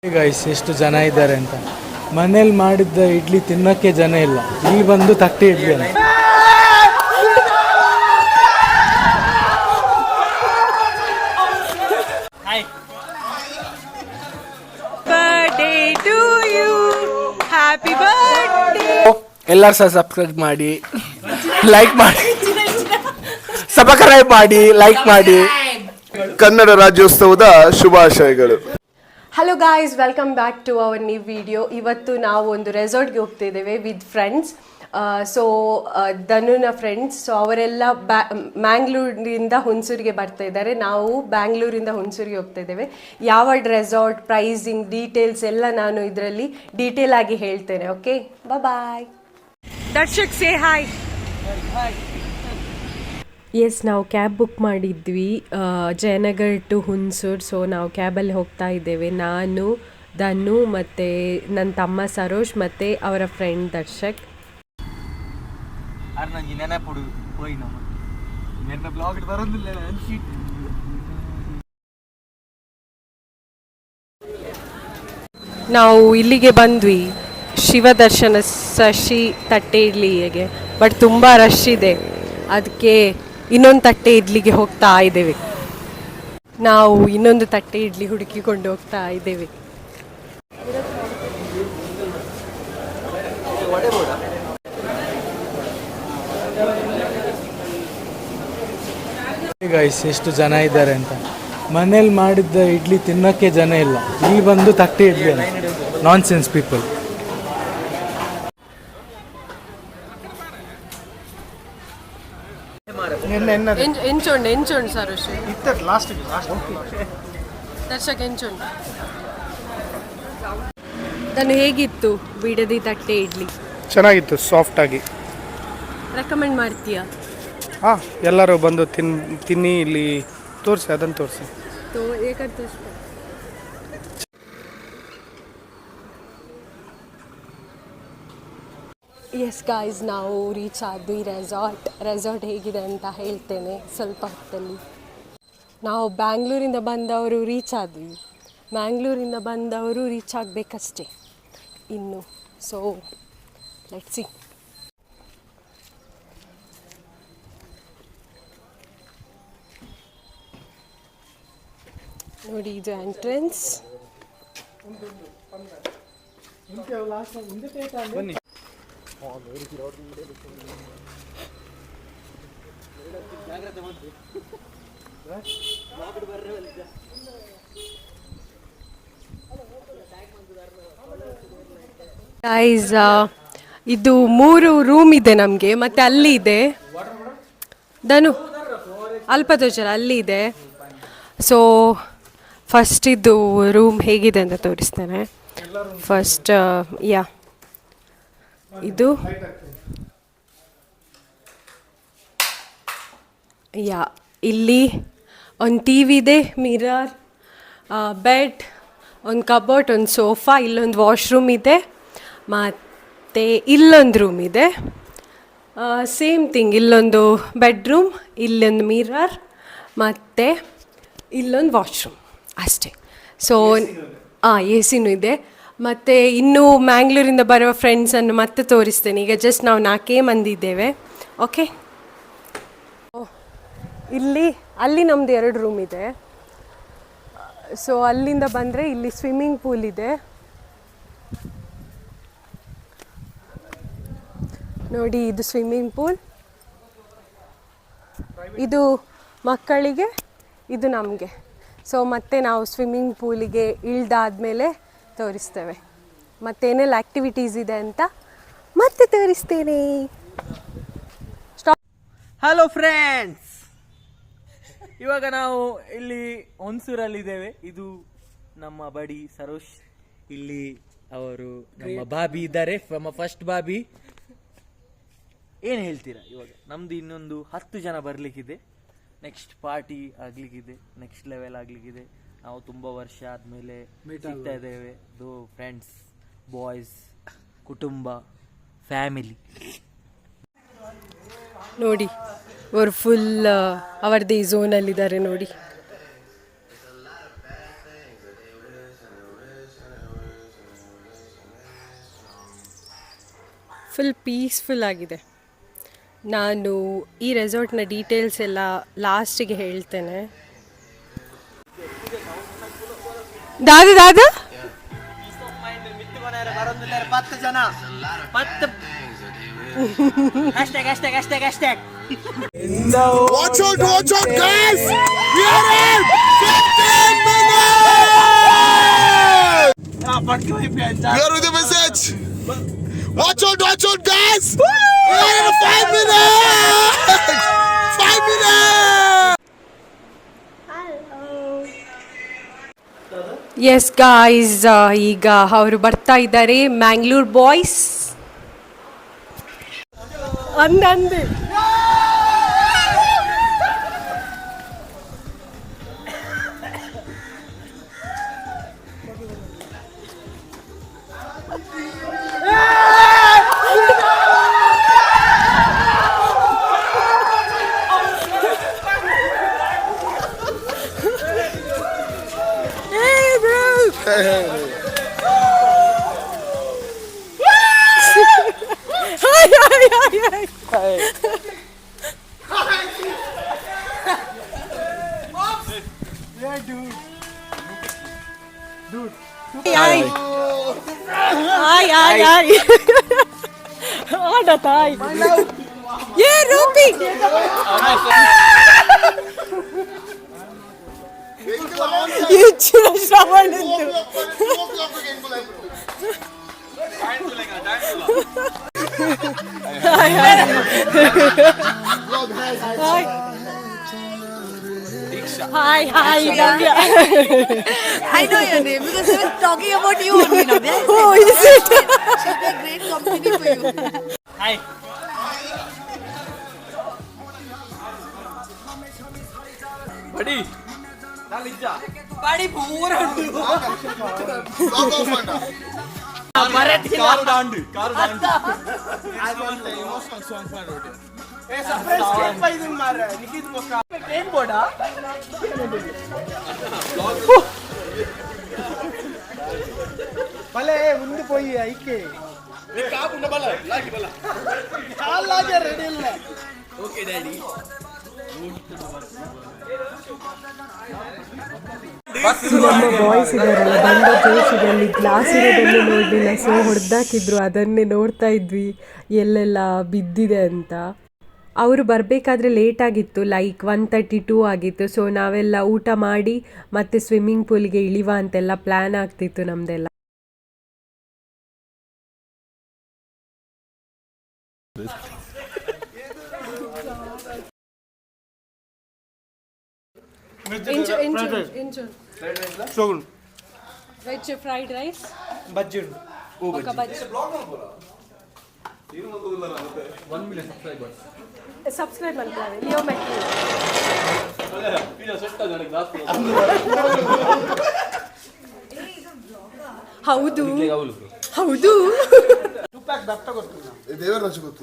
Guys ಎಷ್ಟು ಜನ ಇದ್ದಾರೆ ಅಂತ. ಮನೇಲಿ ಮಾಡಿದ್ದ ಇಡ್ಲಿ ತಿನ್ನೋಕ್ಕೆ ಜನ ಇಲ್ಲ, ಇಲ್ಲಿ ಬಂದು ತಟ್ಟೆ ಇಡ್ಲಿ ಅಂತ. ಎಲ್ಲರೂ ಸಹ ಸಬ್ಸ್ಕ್ರೈಬ್ ಮಾಡಿ, ಲೈಕ್ ಮಾಡಿ, ಸಬ್ಸ್ಕ್ರೈಬ್ ಮಾಡಿ, ಲೈಕ್ ಮಾಡಿ. ಕನ್ನಡ ರಾಜ್ಯೋತ್ಸವದ ಶುಭಾಶಯಗಳು. Hello guys, welcome back to our new video. ಇವತ್ತು ನಾವು ಒಂದು ರೆಸಾರ್ಟ್ಗೆ ಹೋಗ್ತಿದ್ದೇವೆ ವಿತ್ ಫ್ರೆಂಡ್ಸ್. ಸೊ ಧನುನ ಫ್ರೆಂಡ್ಸ್. ಸೊ ಅವರೆಲ್ಲ ಮ್ಯಾಂಗ್ಳೂರಿಂದ ಹುಣಸೂರಿಗೆ ಬರ್ತಾ ಇದ್ದಾರೆ. ನಾವು ಬ್ಯಾಂಗ್ಳೂರಿಂದ ಹುಣಸೂರಿಗೆ ಹೋಗ್ತಾ ಇದ್ದೇವೆ. ಯಾವ ರೆಸಾರ್ಟ್, ಪ್ರೈಸಿಂಗ್, ಡೀಟೇಲ್ಸ್ ಎಲ್ಲ ನಾನು ಇದರಲ್ಲಿ ಡೀಟೇಲ್ ಆಗಿ ಹೇಳ್ತೇನೆ. Okay, bye. Darshak say hi. Yes, ನಾವು ಕ್ಯಾಬ್ ಬುಕ್ ಮಾಡಿದ್ವಿ ಜಯನಗರ್ ಟು ಹುಣಸೂರು. ಸೊ ನಾವು ಕ್ಯಾಬಲ್ಲಿ ಹೋಗ್ತಾ ಇದ್ದೇವೆ. ನಾನು, ಧನು ಮತ್ತು ನನ್ನ ತಮ್ಮ ಸರೋಜ್ ಮತ್ತು ಅವರ ಫ್ರೆಂಡ್ ದರ್ಶಕ್. ನಾವು ಇಲ್ಲಿಗೆ ಬಂದ್ವಿ ಶಿವ ದರ್ಶನ ಶಶಿ ತಟ್ಟೆ ಇಡ್ಲಿಗೆ. ಬಟ್ ತುಂಬ ರಶ್ ಇದೆ, ಅದಕ್ಕೆ ಇನ್ನೊಂದು ತಟ್ಟೆ ಇಡ್ಲಿಗೆ ಹೋಗ್ತಾ ಇದ್ದೇವೆ. ನಾವು ಇನ್ನೊಂದು ತಟ್ಟೆ ಇಡ್ಲಿ ಹುಡುಕಿಕೊಂಡು ಹೋಗ್ತಾ ಇದ್ದೇವೆ. ಗೈಸ್ ಎಷ್ಟು ಜನ ಇದ್ದಾರೆ ಅಂತ. ಮನೇಲಿ ಮಾಡಿದ್ದ ಇಡ್ಲಿ ತಿನ್ನೋಕ್ಕೆ ಜನ ಇಲ್ಲ, ಇಲ್ಲಿ ಬಂದು ತಟ್ಟೆ ಇಡ್ಲಿ ಅಂತ. ನಾನ್ ಸೆನ್ಸ್ ಪೀಪಲ್. ಎಂಚೊಂಡು ಸರೋಶ್ ದರ್ಶಕ್ ಎಂಚೊಂಡು. ನಾನು ಹೇಗಿತ್ತು ಬಿಡದಿ ತಟ್ಟೆ ಇಡ್ಲಿ? ಚೆನ್ನಾಗಿತ್ತು, ಸಾಫ್ಟ್ ಆಗಿ. ರೆಕಮೆಂಡ್ ಮಾಡ್ತೀಯಾ? ಹಾಂ, ಎಲ್ಲರೂ ಬಂದು ತಿನ್ನಿ. ಇಲ್ಲಿ ತೋರಿಸಿ, ಅದನ್ನು ತೋರಿಸಿ. ಎಸ್ ಗಾಯ್ಸ್, ನಾವು ರೀಚ್ ಆದ್ವಿ ರೆಸಾರ್ಟ್ ಹೇಗಿದೆ ಅಂತ ಹೇಳ್ತೇನೆ ಸ್ವಲ್ಪ ಹೊತ್ತಲ್ಲಿ. ನಾವು ಬ್ಯಾಂಗ್ಳೂರಿಂದ ಬಂದವರು ರೀಚ್ ಆದ್ವಿ. ಮ್ಯಾಂಗ್ಳೂರಿಂದ ಬಂದವರು ರೀಚ್ ಆಗಬೇಕಷ್ಟೇ ಇನ್ನು. So let's see. ನೋಡಿ, ಇದು ಎಂಟ್ರೆನ್ಸ್. ಗೈಸ್, ಇದು 3 ರೂಮ್ ಇದೆ ನಮಗೆ. ಮತ್ತೆ ಅಲ್ಲಿ ಇದೆ ಧನು ಅಲ್ಪತೋಚರ, ಅಲ್ಲಿ ಇದೆ. ಸೊ ಫಸ್ಟ್ ಇದು ರೂಮ್ ಹೇಗಿದೆ ಅಂತ ತೋರಿಸ್ತೇನೆ. ಫಸ್ಟ್ ಇದು ಇಲ್ಲಿ ಒಂದು ಟಿ ವಿ ಇದೆ, ಮಿರರ್, ಬೆಡ್, ಒಂದು ಕಬೋರ್ಡ್, ಒಂದು ಸೋಫಾ, ಇಲ್ಲೊಂದು ವಾಶ್ರೂಮ್ ಇದೆ, ಮತ್ತು ಇಲ್ಲೊಂದು ರೂಮ್ ಇದೆ. ಸೇಮ್ ಥಿಂಗ್, ಇಲ್ಲೊಂದು ಬೆಡ್ರೂಮ್, ಇಲ್ಲೊಂದು ಮಿರರ್, ಮತ್ತು ಇಲ್ಲೊಂದು ವಾಶ್ರೂಮ್ ಅಷ್ಟೇ. ಸೊ ಎ ಸಿನೂ ಇದೆ. ಮತ್ತು ಇನ್ನೂ ಮ್ಯಾಂಗ್ಳೂರಿಂದ ಬರೋ ಫ್ರೆಂಡ್ಸನ್ನು ಮತ್ತೆ ತೋರಿಸ್ತೇನೆ. ಈಗ ಜಸ್ಟ್ ನಾವು 4 ಮಂದಿ ಇದ್ದೇವೆ. ಓಕೆ, ಅಲ್ಲಿ ನಮ್ಮದು 2 ರೂಮ್ ಇದೆ. ಸೊ ಅಲ್ಲಿಂದ ಬಂದರೆ ಇಲ್ಲಿ ಸ್ವಿಮ್ಮಿಂಗ್ ಪೂಲ್ ಇದೆ. ನೋಡಿ, ಇದು ಸ್ವಿಮ್ಮಿಂಗ್ ಪೂಲ್. ಇದು ಮಕ್ಕಳಿಗೆ, ಇದು ನಮಗೆ. ಸೊ ಮತ್ತೆ ನಾವು ಸ್ವಿಮ್ಮಿಂಗ್ ಪೂಲಿಗೆ ಇಳ್ದಾದ್ಮೇಲೆ ತೋರಿಸ್ತೇವೆ. ಮತ್ತೇನೆಲ್ಲ ಆ್ಯಕ್ಟಿವಿಟೀಸ್ ಇದೆ ಅಂತ ಮತ್ತೆ ತೋರಿಸ್ತೇನೆ. ಹಲೋ ಫ್ರೆಂಡ್ಸ್, ಇವಾಗ ನಾವು ಇಲ್ಲಿ ಹುಣಸೂರಲ್ಲಿದ್ದೇವೆ. ಇದು ನಮ್ಮ ಬಡಿ ಸರೋಶ್. ಇಲ್ಲಿ ಅವರು ನಮ್ಮ ಬಾಬಿ ಇದ್ದಾರೆ, ನಮ್ಮ ಫಸ್ಟ್ ಬಾಬಿ. ಏನು ಹೇಳ್ತೀರಾ? ಇವಾಗ ನಮ್ದು ಇನ್ನೊಂದು 10 ಜನ ಬರಲಿಕ್ಕಿದೆ. ನೆಕ್ಸ್ಟ್ ಪಾರ್ಟಿ ಆಗ್ಲಿಕ್ಕಿದೆ, ನೆಕ್ಸ್ಟ್ ಲೆವೆಲ್ ಆಗ್ಲಿಕ್ಕಿದೆ. ನಾವು ತುಂಬ ವರ್ಷ ಆದಮೇಲೆ ಸಿಗ್ತಾ ಇದ್ದೇವೆ. ಫ್ರೆಂಡ್ಸ್, ಬಾಯ್ಸ್, ಕುಟುಂಬ, ಫ್ಯಾಮಿಲಿ. ನೋಡಿ, ಅವರು ಫುಲ್ ಅವರದೇ ಝೋನಲ್ಲಿದ್ದಾರೆ ನೋಡಿ. ಫುಲ್ ಪೀಸ್ಫುಲ್ ಆಗಿದೆ. ನಾನು ಈ ರೆಸಾರ್ಟ್ನ ಡೀಟೇಲ್ಸ್ ಎಲ್ಲ ಲಾಸ್ಟಿಗೆ ಹೇಳ್ತೇನೆ. Dadu Dadu Watch out, guys! We are in 15 minutes! We are with the message! Watch out, guys! We are in 5 minutes! 5 minutes! Yes guys, ಈಗ ಅವರು ಬರ್ತಾ ಇದ್ದಾರೆ, ಮ್ಯಾಂಗ್ಳೂರ್ ಬಾಯ್ಸ್. ಅಂದೆ ಆಡತಾಯ್ ಏ rupee ಶ್ರವಣದ್ದು Hi, Navya. I know your name because she was talking about you only, Navya. Oh, is it? She'll be a great company for you. Hi. Buddy. Buddy, poor. Karu dandu. Emotional song for road. భలే ముందు పోయి IK ready ಇಲ್ಲ. Okay, daddy. ನಮ್ಮ boys ಇದಾರಲ್ಲ, ಬಂದ ಜೋಶಿನಲ್ಲಿ glass ಇರೋದನ್ನು ನೋಡಲಿಲ್ಲ, so ಹೊಡೆದಾಕಿದ್ರು. ಅದನ್ನೇ ನೋಡ್ತಾ ಇದ್ವಿ ಎಲ್ಲೆಲ್ಲ ಬಿದ್ದಿದೆ ಅಂತ. ಅವರು ಬರಬೇಕಾದ್ರೆ ಲೇಟ್ ಆಗಿತ್ತು, ಲೈಕ್ 1:32 ಆಗಿತ್ತು. ಸೊ ನಾವೆಲ್ಲ ಊಟ ಮಾಡಿ ಮತ್ತೆ ಸ್ವಿಮ್ಮಿಂಗ್ ಪೂಲ್ಗೆ ಇಳಿವ ಅಂತೆಲ್ಲ ಪ್ಲ್ಯಾನ್ ಆಗ್ತಿತ್ತು ನಮ್ಮದೆಲ್ಲ. ವೆಜ್ ಫ್ರೈಡ್ ರೈಸ್, ಬಜ್ಜಿ ಸಬ್ಸ್ಕ್ರೈಬ್ ಮಾಡ್ತಾರೆ ಲಿಯೋ ಮೆಟ್ರಿ. ಹೌದು ಹೌದು. ದೇವರ ಗೊತ್ತು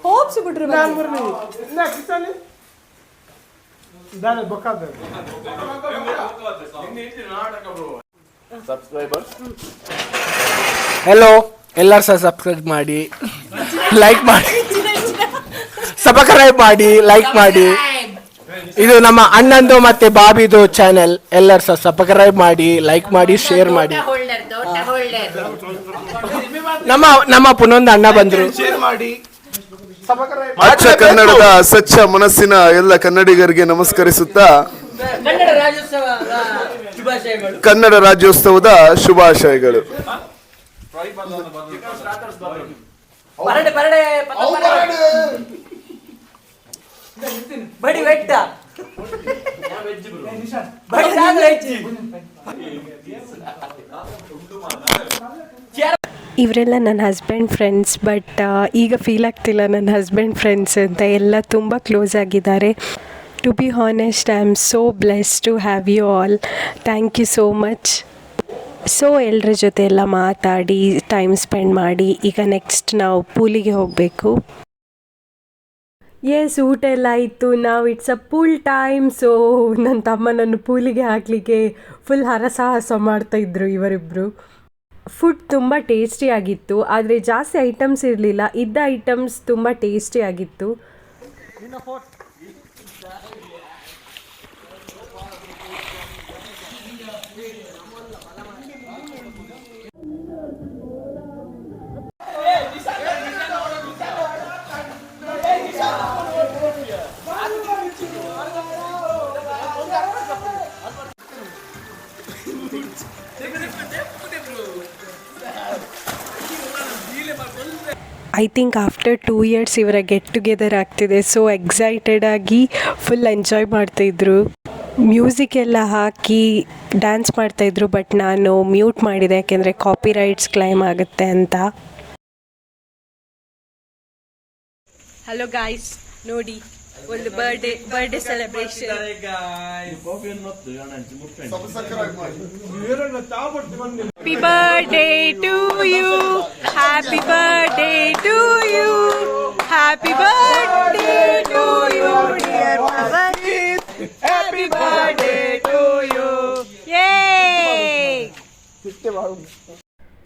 ಹೋಪ್ಸ್ ಬಿಡ್ರಿ ಹೆಲೋ, ಎಲ್ಲರೂ ಸಹ ಸಬ್ಸ್ಕ್ರೈಬ್ ಮಾಡಿ, ಲೈಕ್ ಮಾಡಿ, ಸಬ್ಸ್ಕ್ರೈಬ್ ಮಾಡಿ, ಲೈಕ್ ಮಾಡಿ. ಇದು ನಮ್ಮ ಅಣ್ಣಂದು ಮತ್ತೆ ಬಾಬಿದು ಚಾನೆಲ್. ಎಲ್ಲರೂ ಸಹ ಸಬ್ಸ್ಕ್ರೈಬ್ ಮಾಡಿ, ಲೈಕ್ ಮಾಡಿ, ಶೇರ್ ಮಾಡಿ. ನಮ್ಮ ಪುನೊಂದು ಅಣ್ಣ ಬಂದ್ರು, ಶೇರ್ ಮಾಡಿ. ಅಚ್ಚ ಕನ್ನಡದ ಸ್ವಚ್ಛ ಮನಸ್ಸಿನ ಎಲ್ಲ ಕನ್ನಡಿಗರಿಗೆ ನಮಸ್ಕರಿಸುತ್ತಾ ಕನ್ನಡ ರಾಜ್ಯೋತ್ಸವದ ಶುಭಾಶಯಗಳು. ಇವರೆಲ್ಲ ನನ್ನ ಹಸ್ಬೆಂಡ್ ಫ್ರೆಂಡ್ಸ್, ಬಟ್ ಈಗ ಫೀಲ್ ಆಗ್ತಿಲ್ಲ ನನ್ನ ಹಸ್ಬೆಂಡ್ ಫ್ರೆಂಡ್ಸ್ ಅಂತ. ಎಲ್ಲ ತುಂಬ ಕ್ಲೋಸ್ ಆಗಿದ್ದಾರೆ. To be honest, I am so blessed to have you all. Thank you so much. So ಎಲ್ಲರ ಜೊತೆ ಎಲ್ಲ ಮಾತಾಡಿ ಟೈಮ್ ಸ್ಪೆಂಡ್ ಮಾಡಿ ಈಗ ನೆಕ್ಸ್ಟ್ ನಾವು ಪೂಲಿಗೆ ಹೋಗಬೇಕು. ಎಸ್, ಊಟ ಎಲ್ಲ ಆಯಿತು. ನಾವು it's a pool time. So ನನ್ನ ತಮ್ಮ ನನ್ನ ಪೂಲಿಗೆ ಹಾಕಲಿಕ್ಕೆ ಫುಲ್ ಹರಸಾಹಸ ಮಾಡ್ತಾಯಿದ್ರು ಇವರಿಬ್ಬರು. ಫುಡ್ ತುಂಬ ಟೇಸ್ಟಿಯಾಗಿತ್ತು, ಆದರೆ ಜಾಸ್ತಿ ಐಟಮ್ಸ್ ಇರಲಿಲ್ಲ. ಇದ್ದ ಐಟಮ್ಸ್ ತುಂಬ ಟೇಸ್ಟಿಯಾಗಿತ್ತು. ಐ ಥಿಂಕ್ ಆಫ್ಟರ್ 2 years ಇವರ ಗೆಟ್ ಟುಗೆದರ್ ಆಗ್ತಿದೆ. ಸೊ ಎಕ್ಸೈಟೆಡ್ ಆಗಿ ಫುಲ್ ಎಂಜಾಯ್ ಮಾಡ್ತಾಯಿದ್ರು. ಮ್ಯೂಸಿಕ್ ಎಲ್ಲ ಹಾಕಿ ಡ್ಯಾನ್ಸ್ ಮಾಡ್ತಾಯಿದ್ರು. ಬಟ್ ನಾನು ಮ್ಯೂಟ್ ಮಾಡಿದೆ, ಯಾಕೆಂದರೆ ಕಾಪಿ ರೈಟ್ಸ್ ಕ್ಲೈಮ್ ಆಗುತ್ತೆ ಅಂತ. ಹಲೋ ಗಾಯ್ಸ್, ನೋಡಿ ಒಂದು birthday celebration. Happy birthday to you, happy birthday to you, happy birthday to you dear Pavan, happy birthday to you.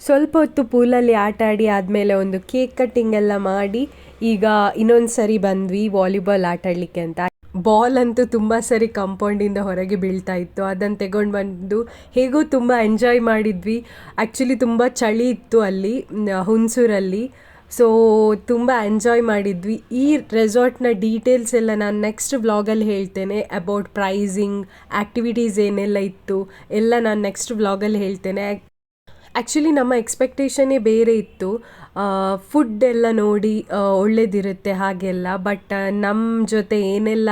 ಸ್ವಲ್ಪ ಹೊತ್ತು ಪೂಲಲ್ಲಿ ಆಟ ಆಡಿ ಆದಮೇಲೆ ಒಂದು ಕೇಕ್ ಕಟ್ಟಿಂಗ್ ಎಲ್ಲ ಮಾಡಿ ಈಗ ಇನ್ನೊಂದು ಸರಿ ಬಂದ್ವಿ ವಾಲಿಬಾಲ್ ಆಟ ಆಡಲಿಕ್ಕೆ ಅಂತ. ಬಾಲ್ ಅಂತೂ ತುಂಬ ಸರಿ ಕಾಂಪೌಂಡಿಂದ ಹೊರಗೆ ಬೀಳ್ತಾ ಇತ್ತು. ಅದನ್ನು ತೆಗೊಂಡು ಬಂದು ಹೇಗೋ ತುಂಬ ಎಂಜಾಯ್ ಮಾಡಿದ್ವಿ. ಆ್ಯಕ್ಚುಲಿ ತುಂಬ ಚಳಿ ಇತ್ತು ಅಲ್ಲಿ ಹುಣಸೂರಲ್ಲಿ. ಸೊ ತುಂಬ ಎಂಜಾಯ್ ಮಾಡಿದ್ವಿ. ಈ ರೆಸಾರ್ಟ್ನ ಡೀಟೇಲ್ಸ್ ಎಲ್ಲ ನಾನು ನೆಕ್ಸ್ಟ್ ವ್ಲಾಗಲ್ಲಿ ಹೇಳ್ತೇನೆ. ಅಬೌಟ್ ಪ್ರೈಸಿಂಗ್, ಆ್ಯಕ್ಟಿವಿಟೀಸ್ ಏನೆಲ್ಲ ಇತ್ತು ಎಲ್ಲ ನಾನು ನೆಕ್ಸ್ಟ್ ವ್ಲಾಗಲ್ಲಿ ಹೇಳ್ತೇನೆ. ಆ್ಯಕ್ಚುಲಿ ನಮ್ಮ ಎಕ್ಸ್ಪೆಕ್ಟೇಷನ್ನೇ ಬೇರೆ ಇತ್ತು. ಫುಡ್ ಎಲ್ಲ ನೋಡಿ ಒಳ್ಳೇದಿರುತ್ತೆ ಹಾಗೆಲ್ಲ. ಬಟ್ ನಮ್ಮ ಜೊತೆ ಏನೆಲ್ಲ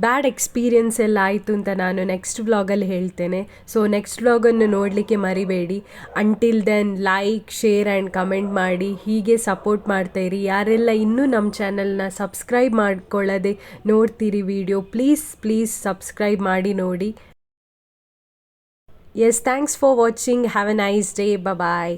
ಬ್ಯಾಡ್ ಎಕ್ಸ್ಪೀರಿಯನ್ಸ್ ಎಲ್ಲ ಆಯಿತು ಅಂತ ನಾನು ನೆಕ್ಸ್ಟ್ ವ್ಲಾಗಲ್ಲಿ ಹೇಳ್ತೇನೆ. ಸೊ ನೆಕ್ಸ್ಟ್ ವ್ಲಾಗನ್ನು ನೋಡಲಿಕ್ಕೆ ಮರಿಬೇಡಿ. Until then like, share and comment ಮಾಡಿ ಹೀಗೆ ಸಪೋರ್ಟ್ ಮಾಡ್ತಾಯಿರಿ. ಯಾರೆಲ್ಲ ಇನ್ನೂ ನಮ್ಮ ಚಾನಲ್ನ ಸಬ್ಸ್ಕ್ರೈಬ್ ಮಾಡ್ಕೊಳ್ಳದೆ ನೋಡ್ತೀರಿ ವಿಡಿಯೋ, ಪ್ಲೀಸ್ ಸಬ್ಸ್ಕ್ರೈಬ್ ಮಾಡಿ ನೋಡಿ. Yes, thanks for watching. Have a nice day. Bye-bye.